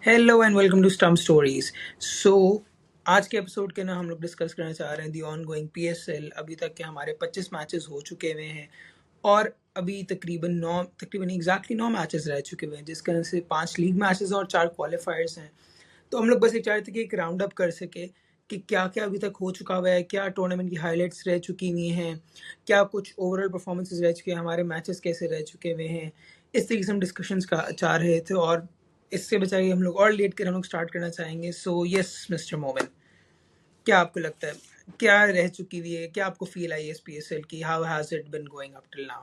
Hello and welcome to stump stories. So आज के episode के ना हम लोग डिस्कस करना चाह रहे हैं दी ऑन गोइंग पीएसएल। अभी तक के हमारे 25 मैचेस हो चुके हुए हैं और अभी तकरीबन एग्जैक्टली 9 मैचेस रह चुके हुए हैं, जिसके वजह से 5 लीग मैचेस और 4 क्वालिफायर्स हैं। तो हम लोग बस एक चाह रहे थे कि एक राउंड अप कर सके कि क्या क्या अभी तक हो चुका हुआ है, क्या टूर्नामेंट की हाईलाइट्स रह चुकी हुई हैं, क्या कुछ ओवरऑल परफॉर्मेंसेज रह चुके हैं, हमारे मैचेस कैसे रह चुके हुए हैं। इस तरीके से हम डिस्कशंस का चाह रहे थे और इससे बचाइए हम लोग और लेट कर हम लोग स्टार्ट करना चाहेंगे। सो यस मिस्टर मोमिन, क्या आपको लगता है क्या रह चुकी हुई है, क्या आपको फील आई है इस पीएसएल की? How has it been going up till now?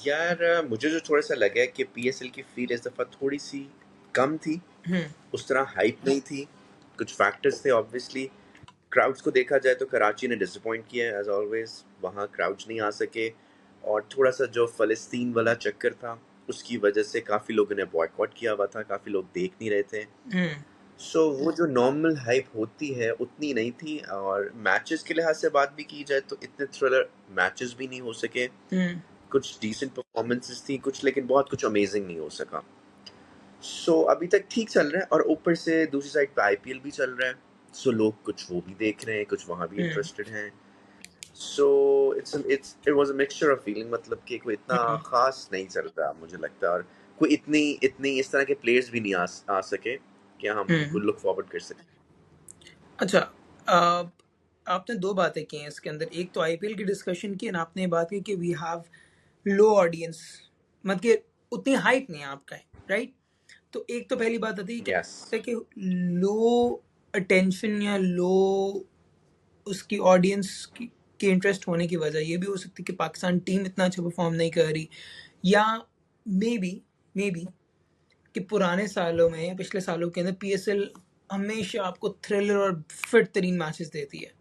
यार मुझे जो थोड़ा सा लगा है कि पीएसएल की फील इस दफ़ा थोड़ी सी कम थी। उस तरह हाइप नहीं थी। कुछ फैक्टर्स थे ऑब्वियसली। क्राउड्स को देखा जाए तो कराची ने डिसअपॉइंट किया है एज ऑलवेज। वहाँ क्राउड्स नहीं आ सके और थोड़ा सा जो फ़लस्तीन वाला चक्कर था उसकी वजह से काफ़ी लोगों ने बॉयकॉट किया हुआ था, काफ़ी लोग देख नहीं रहे थे। सो वो जो नॉर्मल हाइप होती है उतनी नहीं थी। और मैचेस के लिहाज से बात भी की जाए तो इतने थ्रिलर मैचेस भी नहीं हो सके। कुछ डिसेंट परफॉर्मेंसेस थी कुछ, लेकिन बहुत कुछ अमेजिंग नहीं हो सका। सो अभी तक ठीक चल रहा है और ऊपर से दूसरी साइड पे आईपीएल भी चल रहा है। सो लोग कुछ वो भी देख रहे हैं, कुछ वहाँ भी इंटरेस्टेड हैं। So it was a mixture of feeling, मतलब कि कोई इतना खास नहीं चल रहा मुझे लगता है। और कोई इतनी इतनी इस तरह के प्लेयर्स भी नहीं आ सके कि हम उनको लुक फॉरवर्ड कर सकें। अच्छा, आपने दो बातें की हैं इसके अंदर। एक तो आईपीएल की डिस्कशन की और आपने बात की कि वी हैव लो ऑडियंस, मतलब कि उतनी हाइप नहीं है आपका, राइट? तो एक तो पहली बात आती है कि यस। कि लो अटेंशन या लो उसकी ऑडियंस के इंटरेस्ट होने की वजह ये भी हो सकती है कि पाकिस्तान टीम इतना अच्छा परफॉर्म नहीं कर रही, या मे बी कि पुराने सालों में या पिछले सालों के अंदर पीएसएल हमेशा आपको थ्रिलर और फिट तरीन मैचेस देती है,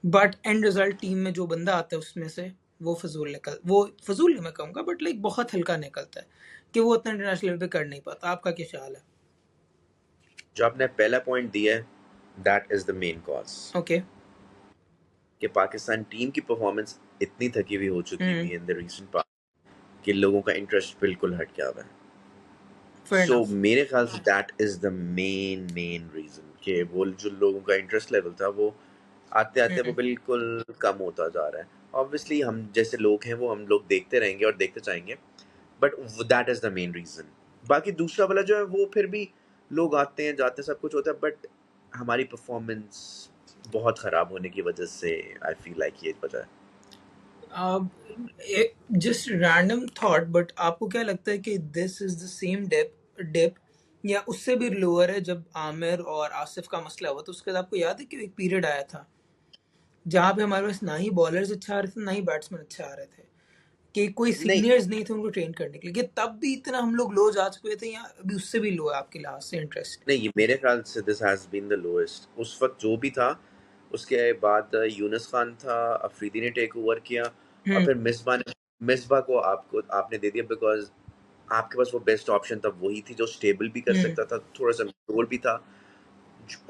बट एंड रिजल्ट टीम में जो बंदा आता है उसमें से वो फजूल नहीं मैं कहूँगा, बट लाइक बहुत हल्का निकलता है कि वो उतना इंटरनेशनल लेवल पे कर नहीं पाता। आपका क्या ख्याल है? जो आपने पहला पॉइंट दिया है, that is the main cause okay. कि पाकिस्तान टीम की परफॉर्मेंस इतनी थकी हुई हो चुकी हुई है इन द रीसेंट पास्ट कि लोगों का इंटरेस्ट बिल्कुल हट गया हुआ है। Fair so enough. मेरे ख्याल से that is the main reason कि वो जो लोगों का इंटरेस्ट लेवल था वो आते आते वो बिल्कुल कम होता जा रहा है। ऑब्वियसली हम जैसे लोग हैं वो हम लोग देखते रहेंगे और देखते जाएंगे, but that is the main reason. बाकी दूसरा वाला जो है वो फिर भी लोग आते हैं जाते हैं सब कुछ होता है, बट हमारी परफॉर्मेंस बहुत ख़राब होने की वजह से आई फील लाइक ये वजह है। जस्ट रैंडम थॉट, बट आपको क्या लगता है कि this is the same dip या उससे भी लोअर है? जब आमिर और आसिफ का मसला हुआ तो उसके बाद आपको याद है कि एक पीरियड आया था जहाँ पे हमारे पास ना ही बॉलर्स अच्छे आ रहे थे ना ही बैट्समैन अच्छे आ रहे थे, कि कोई नहीं सीनियर्स नहीं थे उनको ट्रेन करने के लिए, कि तब भी इतना हम लोग लो जा चुके थे या अभी उससे भी लो है आपके लिहाज से इंटरेस्ट? नहीं, ये मेरे ख्याल से this has been the lowest. उस वक्त जो भी था उसके बाद यूनुस खान था, अफरीदी ने टेक ओवर किया और फिर मिसबा को आपने दे दिया बिकॉज आपके पास वो बेस्ट ऑप्शन था, वही थी जो स्टेबल भी कर सकता था, थोड़ा सा रोल भी था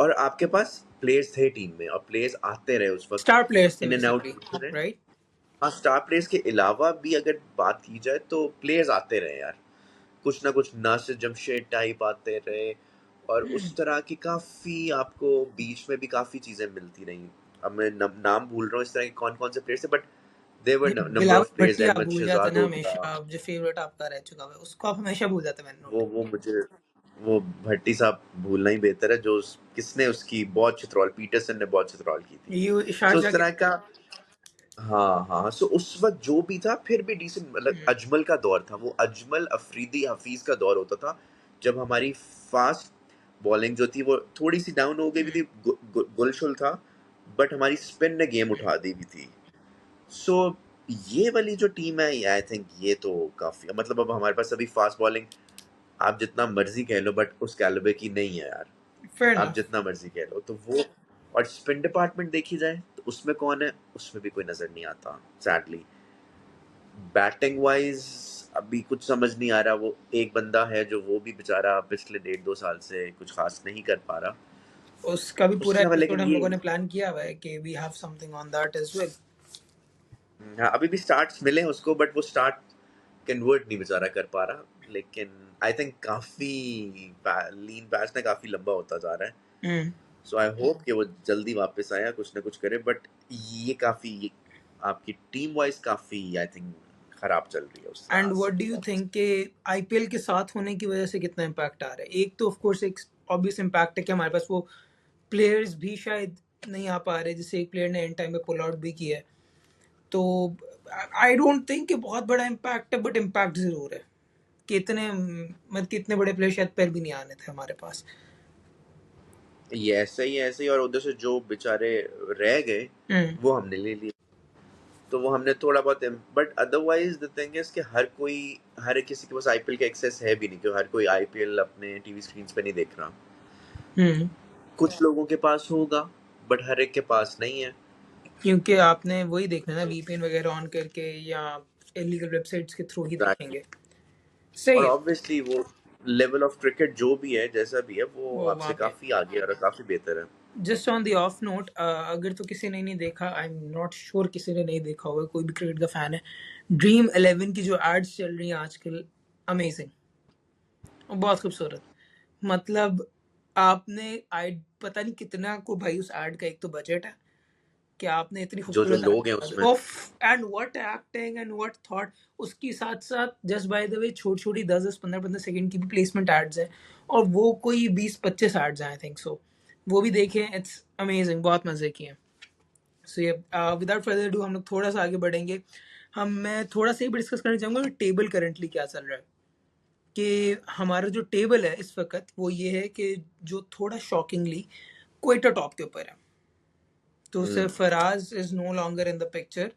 और आपके पास प्लेयर्स थे टीम में और प्लेयर्स आते रहे उस वक्त, स्टार प्लेयर्स थे इन एंड आउट बेसिकली, होते रहे। राइट? हाँ, स्टार प्लेयर्स के अलावा भी अगर बात की जाए तो प्लेयर्स आते रहे यार, कुछ ना कुछ नासिर जमशेद टाइप आते रहे और उस तरह की काफ़ी आपको बीच में भी काफ़ी चीज़ें मिलती रहीं। अब मैं नाम भूल रहा हूँ इस तरह के कौन कौन से प्लेयर्स थे, बट देयर वर नंबर बिलावल ऑफ प्लेयर्स। भट्टी आप अहमद भूल जाते शहजाद ना हो गया, हमेशा, जो फेवरेट आपका रह चुका है उसको आप हमेशा भूल जाते, मैंने नोट वो मुझे वो भट्टी साहब भूलना ही बेहतर है, जो किसने उसकी बहुत चित्रौल, पीटरसन ने बहुत चित्रौल की थी। ये सो उस शारजा के तरह का हाँ सो उस वक्त जो भी था फिर भी डिसेंट, मतलब अजमल का दौर था, वो अजमल अफरीदी हफीज का दौर होता था जब हमारी फास्ट बॉलिंग जो थी वो थोड़ी सी डाउन हो गई भी थी, गुलशुल था, बट हमारी स्पिन ने गेम उठा दी भी थी। सो ये वाली जो टीम है आई थिंक ये तो काफी, मतलब अब हमारे पास अभी फास्ट बॉलिंग आप जितना मर्जी कह लो बट उस कैलिबर की नहीं है यार, फेयर आप इनफ। जितना मर्जी कह लो तो वो। और स्पिन डिपार्टमेंट देखी जाए तो उसमें कौन है, उसमें भी कोई नजर नहीं आता सैडली। बैटिंग वाइज अभी कुछ समझ नहीं आ रहा, वो एक बंदा है जो वो भी बेचारा पिछले 1.5-2 साल से कुछ खास नहीं कर पा रहा उसका भी पूरा उसके अलावा। एपिसोड लेकिन हम ये लोगों ने प्लान किया हुआ है कि we have something on that as well. हाँ, अभी भी स्टार्ट्स मिले उसको बट वो स्टार्ट कन्वर्ट नहीं बेचारा कर पा रहा, लेकिन आई थिंक काफी लीन पैस ना काफी लंबा होता जा रहा है। सो आई होप कि वो जल्दी वापस आया, कुछ ना कुछ करे। बट ये काफी आपकी टीम वाइज काफी आई थिंक खराब चल रही है उस एंड लिहाज व्हाट से। डू यू थिंक कि आईपीएल के साथ होने की वजह से कितना इम्पैक्ट आ रहा है? एक तो ऑफ कोर्स एक ऑब्वियस इम्पैक्ट है कि हमारे पास वो प्लेयर्स भी शायद नहीं आ पा रहे, जैसे एक प्लेयर ने एंड टाइम में पुल आउट भी किया है। तो आई डोंट थिंक कि बहुत बड़ा इम्पैक्ट है, बट इम्पैक्ट जरूर है। कितने बड़े प्लेयर शायद पैर भी नहीं आने थे हमारे पास। ये ऐसे ही और उधर से जो बेचारे रह गए वो हमने ले लिए, तो वो हमने थोड़ा बहुत। But otherwise the thing is कि हर किसी के पास आईपीएल का एक्सेस है भी नहीं, क्योंकि हर कोई आईपीएल अपने टीवी स्क्रीन पे नहीं देख रहा। कुछ लोगों के पास होगा बट हर एक के पास नहीं है, क्योंकि आपने वही देखना ना, वीपीएन वगैरह ऑन करके या इलीगल वेबसाइट्स के थ्रू ही देखेंगे। सही और है। ऑब्वियसली वो लेवल ऑफ क्रिकेट जो भी है, जैसा भी है, वो वो आपसे वहाँ पे काफी आगे और काफी बेहतर है। Just on the of note, अगर तो किसी ने नहीं देखा, आई एम नॉट श्योर किसी ने नहीं देखा होगा, कोई भी क्रिकेट का फैन है, ड्रीम 11 की जो एड्स चल रही हैं आजकल, अमेजिंग और बहुत खूबसूरत। मतलब आपने आई पता नहीं कितना को भाई उस एड का एक तो बजट है कि आपने इतनी जो जो खूबसूरत लोग हैं उसमें, of and what acting and what thought. उसकी साथ साथ जस्ट बाय द वे छोटी छोटी 10-15 सेकंड की भी प्लेसमेंट एड्स हैं, और वो कोई 20-25 एड्स हैं आई थिंक सो। वो भी देखें, इट्स अमेजिंग, बहुत मजे किए। सो ये विदाउट फर्दर डू हम लोग थोड़ा सा आगे बढ़ेंगे। मैं थोड़ा सा ही डिस्कस करना चाहूँगा टेबल करंटली क्या चल रहा है। कि हमारा जो टेबल है इस वक्त वो ये है कि जो थोड़ा शॉकिंगली क्वेटा टॉप के ऊपर है। तो सिर्फ Faraz is no longer in the picture.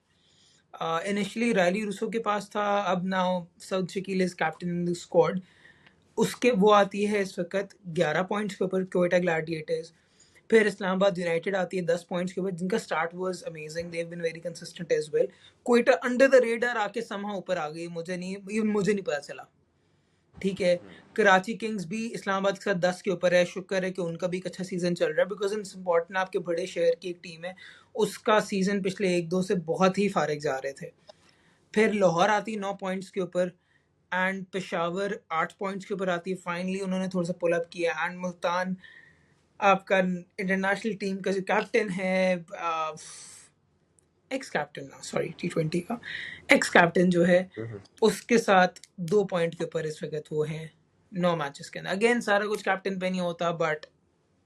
Initially Rilee Rossouw के पास था, अब now Saud Shakeel is captain in the squad. उसके वो आती है इस वक्त 11 पॉइंट्स के ऊपर क्वेटा ग्लैडिएटर्स। फिर इस्लामाबाद यूनाइटेड आती है 10 पॉइंट्स के ऊपर, जिनका start was amazing, they have been very consistent as well. Quetta under the radar आके समहाउ ऊपर आ गई, मुझे नहीं पता चला। ठीक है। कराची किंग्स भी इस्लामाबाद के साथ 10 के ऊपर है, शुक्र है कि उनका भी एक अच्छा सीजन चल रहा है, बिकॉज इट्स इम्पॉर्टेंट, आपके बड़े शहर की एक टीम है, उसका सीजन पिछले 1-2 से बहुत ही फारिग जा रहे थे। फिर लाहौर आती 9 पॉइंट्स के ऊपर, एंड पेशावर 8 पॉइंट्स के ऊपर आती है। फाइनली उन्होंने थोड़ा सा पुल अप किया। एंड मुल्तान, आपका इंटरनेशनल टीम का जो कैप्टन है, एक्स कैप्टन ना, सॉरी, T20 का एक्स कैप्टन जो है, उसके साथ 2 पॉइंट के ऊपर इस वक्त वो हैं 9 मैचेस के अंदर। अगेन सारा कुछ कैप्टन पे नहीं होता, बट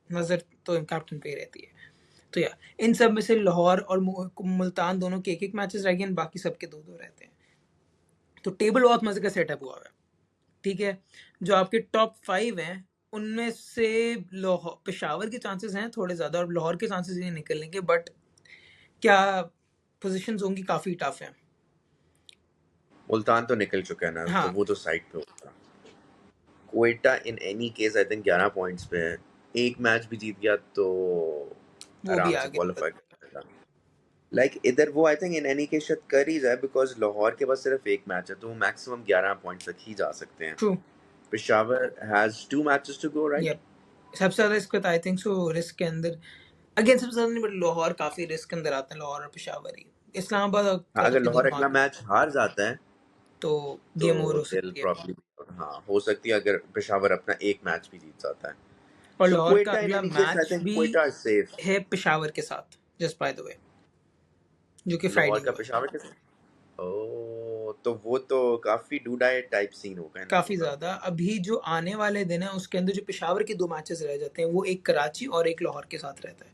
नजर तो कैप्टन पे ही रहती है। तो या इन सब में से लाहौर और मुल्तान दोनों के एक मैचेस रह गए, बाकी सबके 2-2 रहते हैं। तो टेबल बहुत मजे का सेटअप हुआ है। ठीक है। जो आपके टॉप 5 हैं उनमें से लाहौर, पेशावर के चांसेस हैं थोड़े ज्यादा, और लाहौर के चांसेस ये निकलने के, बट क्या पोजीशंस होंगी काफी टफ हैं। मुल्तान तो निकल चुका है ना, हाँ, तो वो तो साइड पे होगा। Quetta in any case I think 11 points पे है, एक मैच भी जीत गया तो वो भी आराम आ से गया। क्वालिफाई कर जाएगा। इधर वो I think in any case शायद कर ही जाए, बिकॉज लाहौर के पास सिर्फ एक मैच है, तो वो मैक्सिमम 11 पॉइंट्स तक ही जा सकते हैं। True. Peshawar has 2 matches to go, right? Yup. सबसे ज्यादा इसको आई थिंक सो रिस्क के अंदर, अगेन सबसे ज्यादा नहीं, बट लाहौर काफी रिस्क के अंदर आते हैं, लाहौर और पेशावर ही। इस्लामाबाद हाँ, का तो अगर फिर लाहौर दोनों अगला आगे मैच हार जाता है तो तो गेम ओवर हो दिल सकती है। प्रॉब्ली, हाँ हो सकती है अगर पेशावर अपना एक मैच भी जीत जाता है। और सो लाहौर का क्वेटा इन अगला any case I match think भी क्वेटा इज सेफ। है पेशावर के साथ, जस्ट बाय द वे, जो कि लाहौर फ्राइडे का हुआ है। पेशावर के साथ, ओ तो वो तो काफी डू डाई टाइप सीन होगा इन काफी दोनों का। ज्यादा। अभी जो आने वाले दिन है उसके अंदर जो पेशावर के 2 मैचेस रह जाते हैं, वो एक कराची और एक लाहौर के साथ रहता है।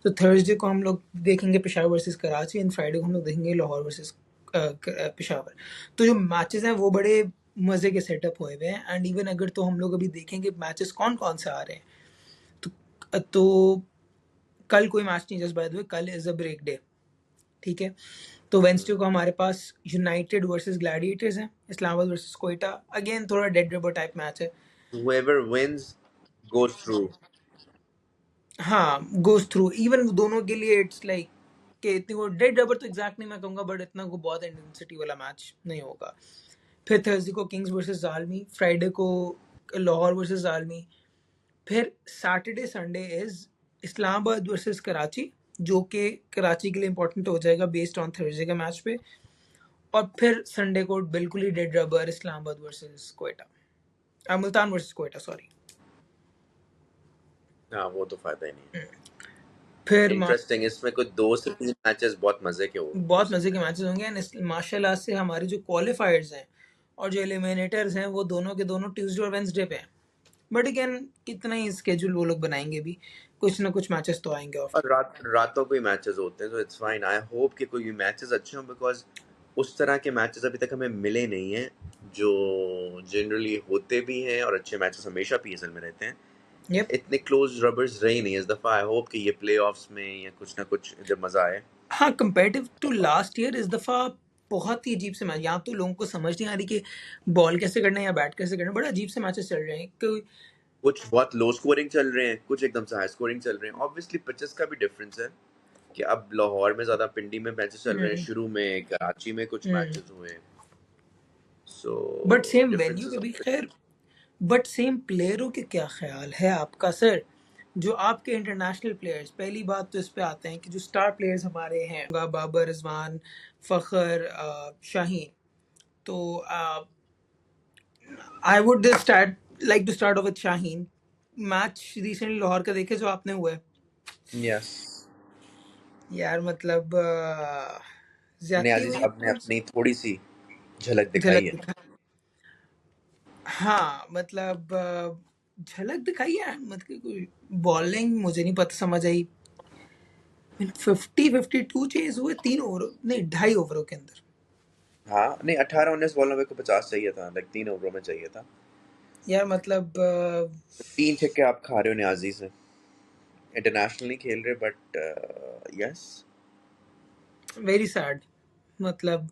तो थर्सडे को हम लोग देखेंगे Peshawar versus Karachi, and Friday को हम लोग देखेंगे लाहौर वर्सेस पेशावर। तो जो मैचेस हैं वो बड़े मजे के सेटअप हुए हुए हैं। एंड इवन अगर तो हम लोग अभी देखेंगे मैचेस कौन कौन से आ रहे हैं, तो कल कोई मैच नहीं, जस्ट बाय द वे, कल इज अ ब्रेक डे। ठीक है। तो वेंसडे को हमारे पास यूनाइटेड वर्सेस ग्लैडिएटर्स है, इस्लामाबाद वर्सेस कोयटा, अगेन थोड़ा डेड रबर टाइप मैच है। whoever wins goes through। हाँ, गोस थ्रू। इवन दोनों के लिए इट्स लाइक कि इतनी वो डेड रबर तो एग्जैक्ट नहीं मैं कहूँगा, बट इतना को बहुत इंटेंसिटी वाला मैच नहीं होगा। फिर थर्सडे को किंग्स वर्सेस जालमी, फ्राइडे को लाहौर वर्सेस जालमी। फिर Saturday Sunday is Islamabad versus Karachi, जो कि कराची के लिए इंपॉर्टेंट हो जाएगा बेस्ड ऑन थर्सडे का मैच पे। और फिर संडे को बिल्कुल ही dead rubber Islamabad versus Quetta. Multan versus Quetta, sorry. हाँ, वो तो फायदा ही नहीं है। फिर इंटरेस्टिंग, इसमें कुछ 2 से 3 मैचेस बहुत मजे के हो बहुत मजे सकते के हैं। मैचेस होंगे एंड माशाल्लाह से हमारे जो क्वालिफायर्स हैं और जो एलिमिनेटर्स हैं वो दोनों के दोनों ट्यूसडे और वेंसडे पे हैं। बट अगेन कितना ही स्केड्यूल वो लोग बनाएंगे भी, कुछ ना कुछ मैचेस तो आएंगे ऑफ। और रातों को ही मैचेस होते हैं, तो इट्स फाइन। आई होप कि कोई मैचेस अच्छे हों, बिकॉज उस तरह के मैचेस अभी तक हमें मिले नहीं हैं जो जनरली होते भी हैं, और अच्छे मैचेस हमेशा पीएसएल में रहते हैं। यप। इतने क्लोज रबर्स रही नहीं इस दफ़ा। आई होप कि ये प्लेऑफ्स में या कुछ ना कुछ जब मज़ा आए। हाँ, कंपेरेटिव टू लास्ट ईयर इस दफ़ा बहुत ही अजीब से मैच, यहाँ तो लोगों को समझ नहीं आ रही कि बॉल कैसे करना है या बैट कैसे करना है। बड़े अजीब से मैचेस चल रहे हैं कोई। कुछ बहुत लो स्कोरिंग चल रहे हैं, कुछ एकदम से हाई स्कोरिंग चल रहे हैं। ऑब्वियसली पिचेस का भी डिफरेंस है कि अब लाहौर में ज़्यादा, पिंडी में मैचेस चल रहे हैं, शुरू में कराची में कुछ मैचेस हुए, so but same venue differences पे भी ऑब्वियसली। खैर। बट सेम प्लेयरों के क्या ख्याल है आपका सर? जो आपके इंटरनेशनल प्लेयर्स, पहली बात तो इस पे आते हैं कि जो स्टार प्लेयर्स हमारे हैं, बाबर, रिजवान, फखर, शाहीन। तो I would start like to start off with Shaheen. Match recently Lahore का देखे जो आपने हुआ है? यस। यार मतलब ज्यादती नियाजी हुई है साहब ने थोड़ी सी। अपनी थोड़ी सी झलक दिखाई झलक है। दिखा, हाँ मतलब झलक दिखाई है मतलब कोई बॉलिंग मुझे नहीं पता समझ आई। 52 चेज हुए 3 ओवर, नहीं 2.5 ओवरों के अंदर। हाँ नहीं, 18-19 बॉलों में को 50 चाहिए था, लाइक 3 ओवरों में चाहिए था। यार मतलब 3 छक्के आप खा रहे हो न्याजी से। इंटरनेशनल नहीं खेल रहे, बट यस। Very sad. मतलब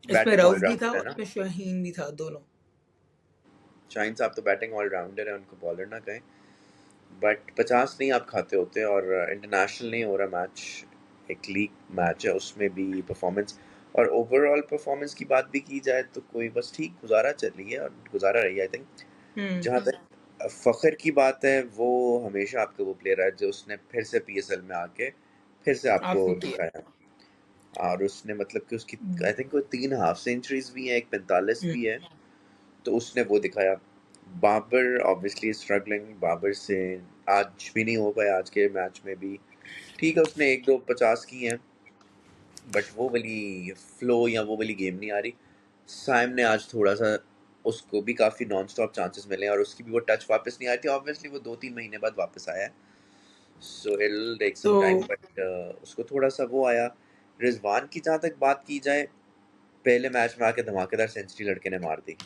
इसमें बैटिंग रऊफ भी था ऑलराउंडर है और ना। इसमें शाहीन भी था, दोनों। शाहिन साहब तो बैटिंग ऑलराउंडर है, उनको बॉलर ना कहें। बट 50 नहीं आप खाते होते, और इंटरनेशनल नहीं हो रहा मैच, एक लीग मैच है, उसमें भी परफॉर्मेंस और ओवरऑल परफॉर्मेंस की बात भी की जाए तो कोई बस ठीक गुजारा चल रही है, और गुजारा रही है आई थिंक। हम्म। जहाँ तक फ़खर की बात है, वो हमेशा आपका वो प्लेयर है जो उसने फिर से पीएसएल में आके फिर से आपको आपने किया। दिखाया। और उसने मतलब कि उसकी हम्म। आई थिंक वो 3 हाफ सेंचुरीज भी हैं, एक 45 भी है, तो उसने वो दिखाया। बाबर ऑब्वियसली स्ट्रगलिंग, बाबर से आज भी नहीं हो पाया, आज के मैच में भी ठीक है उसने 1-2 50 की हैं, बट वो वाली फ्लो या वो वाली गेम नहीं आ रही। साइम ने आज थोड़ा सा, उसको भी काफ़ी नॉन स्टॉप चांसेस मिले, और उसकी भी वो टच वापस नहीं आई थी। ऑब्वियसली वो 2-3 महीने बाद वापस आया है, so it will take some तो टाइम, बट उसको थोड़ा सा वो आया। रिजवान की जहाँ तक बात की जाए, पहले मैच में आके धमाकेदार सेंचुरी लड़के ने मार दी।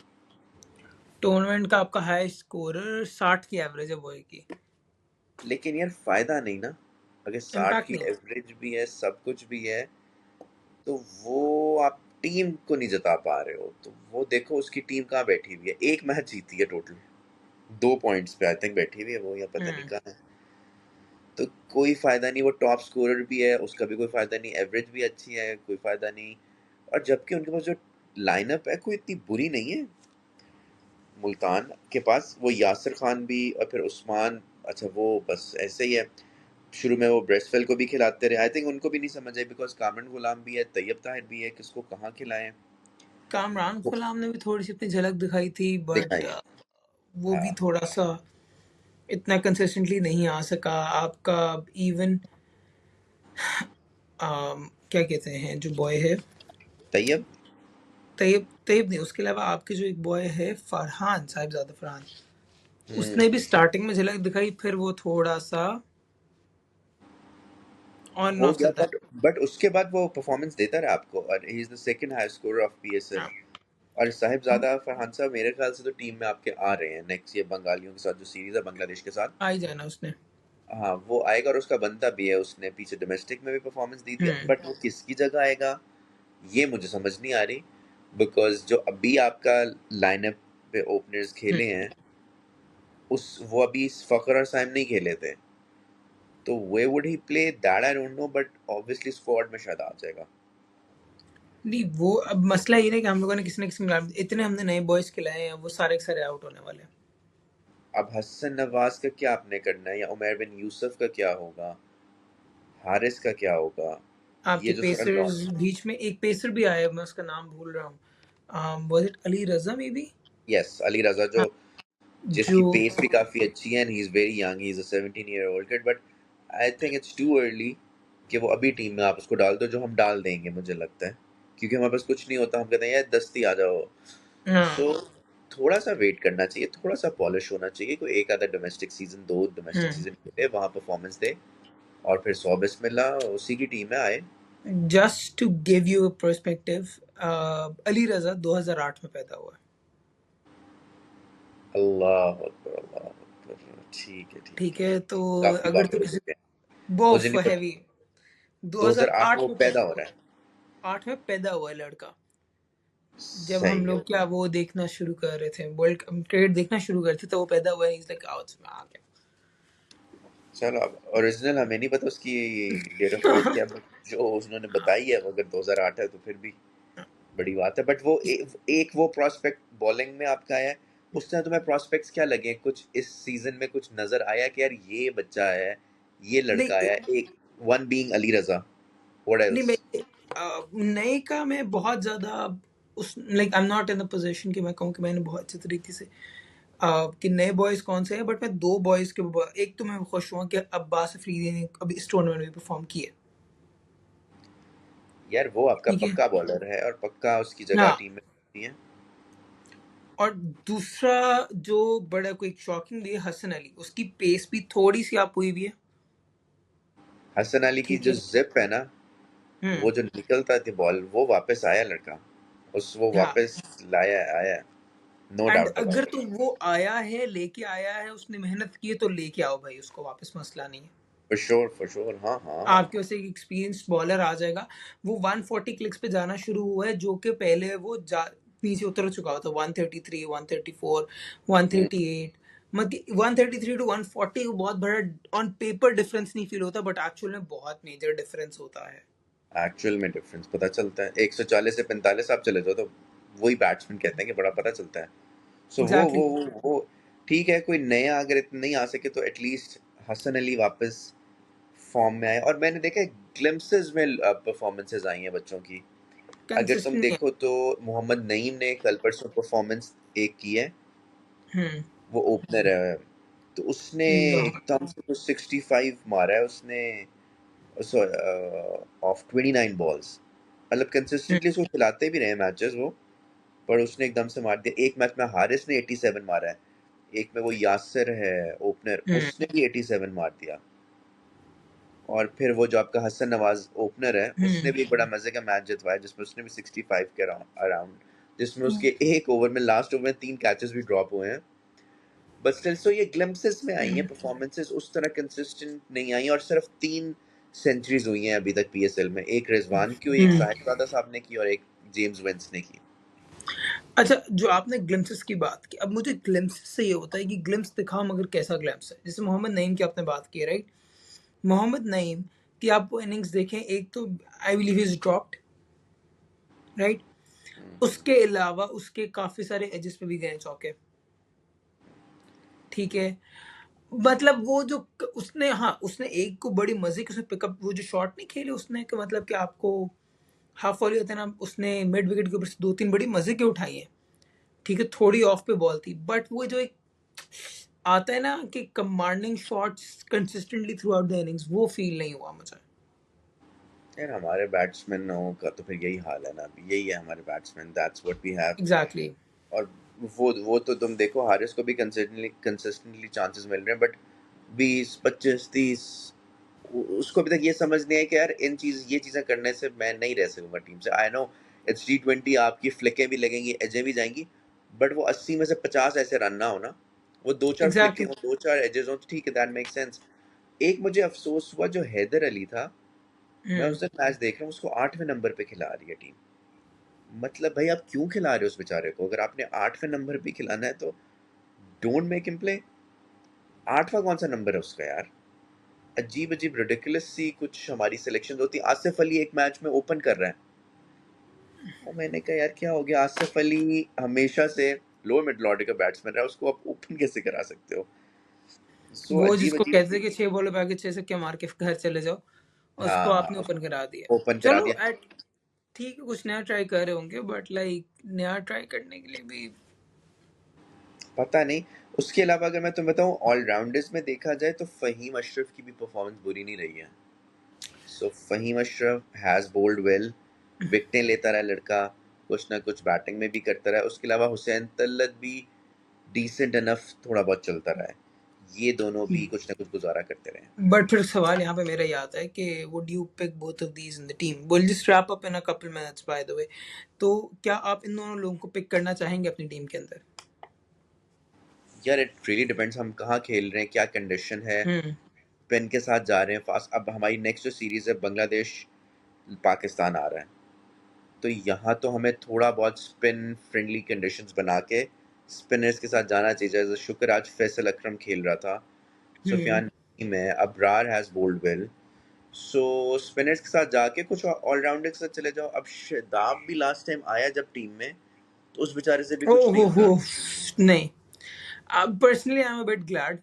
टूर्नामेंट का आपका हाई स्कोरर 60 की एवरेज है बॉय की। लेकिन यार फायदा नहीं ना, अगर 60 इम्पैक्ट की नहीं। एवरेज भी है, सब कुछ भी है, तो वो आप टीम को नहीं जता पा रहे हो। तो वो देखो उसकी टीम कहाँ बैठी हुई है, एक मैच जीती है टोटल, 2 पॉइंट्स पे आई थिंक बैठी हुई है वो, या पता नहीं हम्म। कहाँ है। तो कोई फायदा नहीं, वो टॉप स्कोरर भी है, उसका भी कोई फायदा नहीं, एवरेज भी अच्छी है, कोई फायदा नहीं। और जबकि उनके पास जो लाइनअप है कोई इतनी बुरी नहीं है। मुल्तान के पास वो यासिर खान भी, और फिर उस्मान, अच्छा वो बस ऐसे ही है। शुरू में वो ब्रेस्टफेल को भी खिलाते रहे, आई थिंक उनको भी नहीं समझ आई, बिकॉज कामरान गुलाम भी है, तैयब ताहिर भी है, किसको कहाँ खिलाएं। कामरान वो गुलाम ने भी थोड़ी सी अपनी झलक दिखाई थी, बट दिखाई। वो भी हाँ। थोड़ा सा इतना कंसिस्टेंटली नहीं आ सका आपका। इवन क्या कहते हैं जो बॉय है, तैयब। तैयब तैयब नहीं, उसके अलावा आपके जो एक बॉय है फरहान, साहिबजादा फरहान, हम्म। उसने भी स्टार्टिंग में झलक दिखाई, फिर वो थोड़ा सा ऑन एंड हो ऑफ गया, चलता बट उसके बाद वो परफॉर्मेंस देता रहा आपको, और he is the second highest scorer of PSL. है। और साहिबजादा फरहान साहब मेरे ख्याल से तो टीम में आपके आ रहे हैं नेक्स्ट, ये बंगालियों के साथ जो सीरीज है बांग्लादेश के साथ। आ ही जाना उसने। हाँ वो आएगा, और उसका बनता भी है, उसने पीछे डोमेस्टिक में भी परफॉर्मेंस दी थी, हम्म। बट वो किसकी जगह आएगा ये मुझे समझ नहीं आ रही। बिकॉज जो अभी आपका लाइनअप पे ओपनर्स हम्म। खेले हैं, उस वो अभी फखर और साइम नहीं खेले थे, तो वे would he play that I don't know, but obviously squad में शायद आ जाएगा। नहीं वो अब मसला ये है कि हम लोगों ने किसी न किसी में इतने हमने नए बॉयज खिलाए हैं, वो सारे के सारे आउट होने वाले हैं। अब हसन नवाज का क्या आपने करना है, या उमर बिन यूसुफ का क्या होगा, हारिस का क्या होगा, आपके ये जो थोड़ा पेसर्स बीच में एक पेसर भी आया, मैं उसका नाम भूल रहा हूँ, was it Ali Raza maybe? Yes, Ali Raza जो हाँ, जिसकी जो पेस भी काफी अच्छी है, and he is very young, he is a 17-year-old kid, but I think it's too early कि वो अभी टीम में आप उसको डाल दो, जो हम डाल देंगे मुझे लगता है, क्योंकि हमारे पास कुछ नहीं होता, हम कहते हैं यार दस्ती आ जाओ। हाँ। सो थोड़ा सा वेट करना चाहिए, थोड़ा सा पॉलिश होना चाहिए, कोई एक आधा डोमेस्टिक सीजन, दो डोमेस्टिक सीजन खेले, वहां परफॉर्मेंस दे, और फिर 100 बिस्मिल्लाह उसी की टीम में आए। Just to give you a perspective, Ali Raza 2008 में पैदा हुआ है। अल्लाह अकबर, अल्लाह अकबर, ठीक है ठीक ठीक है। है, तो काफी अगर तो बातें हो किसी चुके हैं, मुझे बहुत नहीं पता। हैवी 2008 में 2008 वो में पैदा हो रहा है। 8 में पैदा हुआ है लड़का। जब हम सही है। लोग क्या वो देखना शुरू कर रहे थे, वर्ल्ड क्रिकेट देखना शुरू कर रहे थे, तो वो पैदा हुआ है। इज लाइक आउट में आ चलो, अब ओरिजिनल हमें नहीं पता उसकी डेट ऑफ बर्थ क्या, गया। बट जो उन्होंने बताई है, वो अगर 2008 है तो फिर भी बड़ी बात है। बट वो एक वो प्रोस्पेक्ट बॉलिंग में आपका है, उस तरह तुम्हें प्रोस्पेक्ट्स क्या लगे कुछ इस सीजन में, कुछ नजर आया कि यार ये बच्चा है, ये लड़का नहीं है, एक one being Ali Raza, what नहीं, एल्स? नए का मैं बहुत ज्यादा उस like I am not in the position कि मैं कहूँ कि मैंने बहुत अच्छे तरीके से कि नए बॉयज कौन से हैं, बट मैं दो बॉयज के एक तो मैं खुश हुआ कि अब्बास अफरीदी ने अभी इस टूर्नामेंट में परफॉर्म किया। यार वो आपका ठीक है। पक्का बॉलर है, और पक्का उसकी जगह हाँ, टीम में होती है। और दूसरा जो बड़ा कोई शॉकिंग भी है, हसन अली, उसकी पेस भी थोड़ी सी आप हुई भी है। हसन अली की ठीक जो है। जिप है ना, वो जो निकलता थी बॉल, वो वापस आया लड़का, उस वो हाँ, वापस लाया आया, नो एंड डाउट अगर अबाउट तो इट। वो आया है, लेके आया है, उसने मेहनत की है, तो लेके आओ भाई उसको वापस, मसला नहीं है। फॉर श्योर, हाँ हाँ। आपके वैसे एक एक्सपीरियंस्ड बॉलर आ जाएगा। वो 140 क्लिक्स पे जाना शुरू हुआ है, जो कि पहले वो नीचे उतर चुका था, 133, 134, हम्म, 138। मतलब 133 टू 140 को बहुत बड़ा ऑन पेपर डिफरेंस नहीं फील होता, बट एक्चुअल में बहुत मेजर डिफरेंस होता है। एक्चुअल में डिफरेंस पता चलता है, 140 से 45 आप चले जाओ तो वही बैट्समैन कहते हैं कि बड़ा पता चलता है। So exactly. वो ठीक है, कोई नया अगर इतना नहीं आ सके तो एटलीस्ट हसन अली वापस फॉर्म में आए, और मैंने देखा है ग्लिम्पसेस में परफॉर्मेंसेस आई हैं बच्चों की। अगर तुम कंसिस्टेंट नहीं देखो तो मोहम्मद नईम ने कल परसों परफॉर्मेंस एक की है, है। वो ओपनर है, तो उसने हम्म। एकदम से तो 65 मारा है उसने, ऑफ 29 बॉल्स, मतलब कंसिस्टेंटली उसको खिलाते भी रहे मैचेस वो, पर उसने एकदम से मार दिया। एक मैच में हारिस ने 87 मारा है, एक में वो यासिर है ओपनर, हम्म। उसने भी 87 मार दिया, और फिर वो जो आपका हसन नवाज ओपनर है, उसने भी एक बड़ा मजे का मैच जितवाया जिसमें उसने भी 65 के अराउंड, जिसमें उसके एक ओवर में, लास्ट ओवर में 3 कैचेस भी ड्रॉप हुए हैं। बट स्टिल, सो ये ग्लिम्पसेस में आई हैं परफॉर्मेंसेस, उस तरह कंसिस्टेंट नहीं आई, और सिर्फ 3 सेंचुरीज हुई हैं अभी तक पीएसएल में, एक रिजवान की हुई, एक हम्म। साहिबजादा साहब ने की, और एक जेम्स विंस ने की। अच्छा, जो आपने ग्लिम्सेस की बात की, अब मुझे ग्लिम्सेस से ये होता है कि ग्लिम्स दिखाओ मगर कैसा ग्लिम्स है। जैसे मोहम्मद नईम की आपने बात की, राइट? मोहम्मद नईम की आप वो इनिंग्स देखें, एक तो I believe is dropped, right? उसके अलावा उसके काफी सारे एजेस पे भी गए चौके। ठीक है। मतलब वो जो उसने, हाँ, उसने एक को बड़ी मजे के उसने पिकअप, वो जो शॉट नहीं खेले उसने, कि मतलब कि आपको हाफ वॉली होता है ना, उसने मिड विकेट के ऊपर से दो तीन बड़ी मजे के उठाई है। ठीक है, थोड़ी ऑफ पे बॉल थी, बट वो जो एक आता है ना कि commanding shots consistently through out the innings, वो फील नहीं हुआ मुझे। यार हमारे बैट्समैनों का तो फिर यही हाल है ना, अभी यही है हमारे batsman, that's what we have. Exactly. और वो तो तुम देखो, हारिस को भी कंसिस्टेंटली चांसेस मिल रहे हैं, बट 20 25 30, उसको अभी तक ये समझ नहीं है कि यार ये चीजें करने से मैं नहीं रह सकूंगा टीम से। आई नो इट्स T20, आपकी फ्लिकें भी लगेंगी, एजें भी जाएंगी, बट वो 80 में से 50 ऐसे रन ना हो ना, वो दो चार फ्लिकें एग्जैक्टली। हो, दो चार एजेस हो, तो ठीक है, दैट मेक सेंस। एक मुझे अफसोस हुआ, जो हैदर अली था, मैं हम्म। उस दिन मैच देख रहा हूँ, उसको 8वें नंबर पे खिला रही है टीम। मतलब भाई आप क्यों खिला रहे हो उस बेचारे को? अगर आपने 8वें नंबर पे खिलाना है तो डोंट मेक हिम प्ले। 8वां कौन सा नंबर है उसका यार? अजीब अजीब रिडिकुलस सी कुछ हमारी सिलेक्शन होती। आसिफ अली एक मैच में ओपन कर रहा है, और मैंने कहा यार क्या हो गया, आसिफ अली हमेशा से लोअर मिडिल ऑर्डर का बैट्समैन रहा है, उसको आप ओपन कैसे करा सकते हो? सो वो अजीब जिसको अजीब कहते सी। हैं कि 6 बॉलों पे आके 6 छक्के मार के घर चले जाओ, उसको आपने हाँ, ओपन करा दिया। ओपन करा चलो दिया। एट ठीक है, कुछ नया ट्राई कर रहे होंगे, बट लाइक नया ट्राई करने के लिए भी पता नहीं। उसके अलावा अगर मैं तुम्हें बताऊं, ऑलराउंडर्स में देखा जाए तो फ़हीम अशरफ की भी परफॉर्मेंस बुरी नहीं रही है। So Fahim Ashraf has bowled well, विकेटें लेता रहा लड़का, कुछ ना कुछ बैटिंग में भी करता रहा। उसके अलावा हुसैन तलत भी डिसेंट इनफ थोड़ा बहुत चलता रहा है। ये दोनों भी कुछ ना कुछ गुजारा करते रहे। बट फिर सवाल यहाँ पे मेरा ये आता है कि would you pick both of these in the team? Will just wrap up in a couple minutes by the way. तो क्या आप इन दोनों लोगों को पिक करना चाहेंगे अपनी टीम के अंदर? यार इट रियली डिपेंड्स, हम कहाँ खेल रहे हैं, क्या कंडीशन है, पिन के साथ जा रहे हैं फास्ट। अब हमारी नेक्स्ट जो सीरीज है बांग्लादेश पाकिस्तान आ रहा है, तो यहाँ तो हमें थोड़ा बहुत स्पिन फ्रेंडली कंडीशंस बना के स्पिनर्स के साथ जाना चाहिए। जैसे शुक्र आज फैसल अकरम खेल रहा था, सुफियान नईम है, Abrar has bowled well. So spinners के साथ जाके कुछ ऑलराउंडर के साथ चले जाओ। अब शादाब भी लास्ट टाइम आया जब टीम में, तो उस बेचारे से भी कुछ नहीं ओहो होगा। नहीं, personally I am a bit glad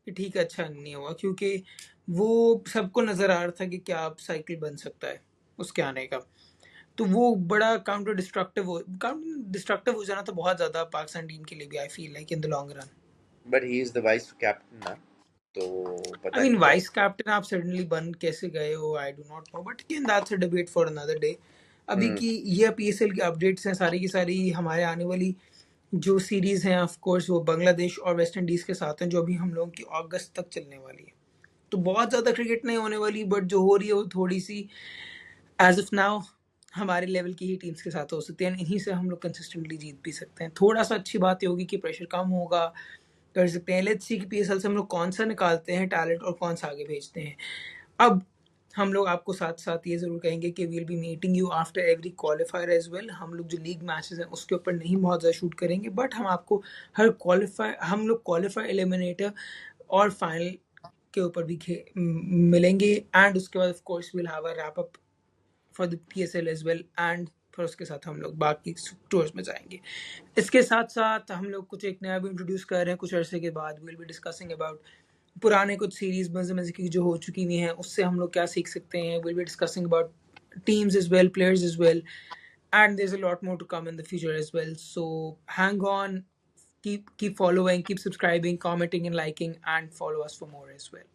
कि ठीक है, अच्छा नहीं हुआ, क्योंकि वो सबको नजर आ रहा था कि क्या अब साइकिल बन सकता है उसके आने का। तो वो बड़ा काउंटर डिस्ट्रक्टिव हो जाना तो बहुत ज्यादा पाकिस्तान टीम के लिए भी, I feel like in the long run. But he is the vice captain ना, तो आई पता मीन नहीं क्या। वाइस कैप्टन आप सडनली बन कैसे गए हो, I do not know, but again that's a debate for another day. अभी हम्म की ये पीएसएल की अपडेट्स हैं सारी की सारी, हमारे आने वाली जो सीरीज हैं ऑफ कोर्स वो बांग्लादेश और वेस्ट इंडीज के साथ हैं, जो अभी हम लोगों की अगस्त तक चलने वाली है। तो बहुत ज़्यादा क्रिकेट नहीं होने वाली, बट जो हो रही है वो थोड़ी सी एज ऑफ नाउ हमारे लेवल की ही टीम्स के साथ हो सकती है, इन्हीं से हम लोग कंसिस्टेंटली जीत भी सकते हैं। थोड़ा सा अच्छी बात ये होगी कि प्रेशर कम होगा, कर सकते हैं। लेट्स सी कि पीएसएल से हम लोग कौन सा निकालते हैं टैलेंट और कौन सा आगे भेजते हैं। अब हम लोग आपको साथ साथ ये ज़रूर कहेंगे कि we'll be meeting you after every qualifier as well. हम लोग जो लीग मैचेस हैं उसके ऊपर नहीं बहुत ज़्यादा शूट करेंगे, बट हम आपको हम लोग क्वालिफायर एलिमिनेटर और फाइनल के ऊपर भी मिलेंगे। एंड उसके बाद of course will have a wrap up for the PSL as well, and फिर उसके साथ हम लोग बाकी टूर्स में जाएंगे। इसके साथ साथ हम लोग कुछ एक नया भी इंट्रोड्यूस कर रहे हैं कुछ अरसे के बाद। विल बी डिस्कसिंग अबाउट पुराने कुछ सीरीज मजे मजे की जो हो चुकी हुई हैं, उससे हम लोग क्या सीख सकते हैं। Will be discussing about teams as well, players as well, and there's a lot more to come in the future as well. So hang on, keep following, keep subscribing, commenting, and liking, and follow us for more as well.